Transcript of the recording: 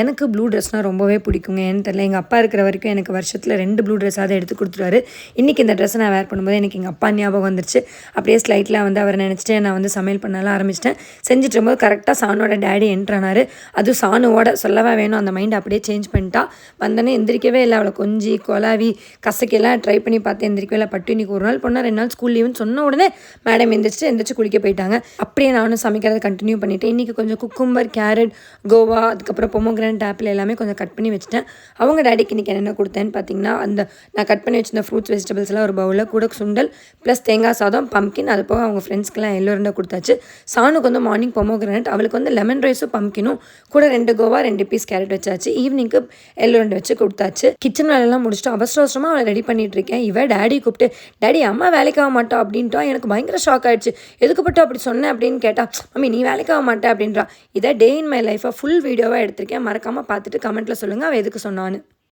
எனக்கு ப்ளூ ட்ரெஸ்னால் ரொம்பவே பிடிக்குங்க. ஏன்னு தெரியல, எங்கள் அப்பா இருக்கிற வரைக்கும் எனக்கு வருஷத்தில் 2 ப்ளூ ட்ரெஸ்ஸாவது எடுத்து கொடுத்துருவாரு. இன்றைக்கி இந்த ட்ரெஸ்ஸை நான் வேர் பண்ணும்போது எனக்கு எங்கள் அப்பா ஞாபகம் வந்துருச்சு. அப்படியே ஸ்லைட்டில் வந்து அவரை நினச்சிட்டு நான் வந்து சமையல் பண்ணலாம் ஆரம்பிச்சிட்டேன். செஞ்சுட்டு இருக்கும்போது கரெக்டாக சானோட டேடி என்ட்ரானார். அதுவும் சானுவோட சொல்லவா வேணும், அந்த மைண்ட் அப்படியே சேஞ்ச் பண்ணிட்டா. வந்தோடனே எந்திரிக்கவே இல்லை. அவளை கொஞ்சி கொலாவி கசக்கெல்லாம் ட்ரை பண்ணி பார்த்து எந்திரிக்கவே இல்லை. பட்டு இன்னைக்கு ஒரு நாள் போனால் 2 நாள் ஸ்கூல் லீவுன்னு சொன்ன உடனே மேடம் எந்திரிச்சு குளிக்க போயிட்டாங்க. அப்படியே நானும் சமைக்கிறத கண்டினியூ பண்ணிவிட்டேன். இன்றைக்கி கொஞ்சம் குக்கும்பர், கேரட், கோவா, அதுக்கப்புறம் பொமோகிரானட், ஆப்பிள் எல்லாமே கொஞ்சம் கட் பண்ணி வச்சுட்டேன். அவங்க டேடிக்கு இன்றைக்கி என்னென்ன கொடுத்தேன்னு பார்த்தீங்கன்னா, அந்த நான் கட் பண்ணி வச்சிருந்த ஃப்ரூட்ஸ் வெஜிடபிள்ஸ் எல்லாம் ஒரு பவுலில் கூட சுண்டல் ப்ளஸ் தேங்காய் சாதம், பம்கின், அது போக அவங்க ஃப்ரெண்ட்ஸ்க்கெலாம் எல்லோ ரெண்டை கொடுத்தாச்சு. சானுக்கு வந்து மார்னிங் பொமோகிரானட், அவளுக்கு வந்து லெமன் ரைஸும் பம்கினும் கூட 2 கோவா 2 பீஸ் கேரட் வச்சாச்சு. ஈவினிங்க்கு எல்லோ ரெண்டு வச்சு கொடுத்தாச்சு. கிச்சன் வேலையெல்லாம் முடிச்சுட்டு அவசரமாக அவளை ரெடி பண்ணிட்டு இருக்கேன். இவன் டேடி கூப்பிட்டு, டேடி அம்மா வேலைக்கு ஆக மாட்டா அப்படின்ட்டா. எனக்கு பயங்கர ஷாக் ஆகிடுச்சு. எதுக்குப்பட்டு அப்படி சொன்னேன் அப்படின்னு கேட்டால், மம்மி நீ வேலைக்கு ஆக மாட்டேன் அப்படின்றா. இதை டே இன் மை லைஃபை ஃபுல் வீடியோவாக எடுத்திருக்கேன். மறக்காமல் பார்த்துட்டு கமெண்ட்டில் சொல்லுங்கள் அவள் எதுக்கு சொன்னான்னு.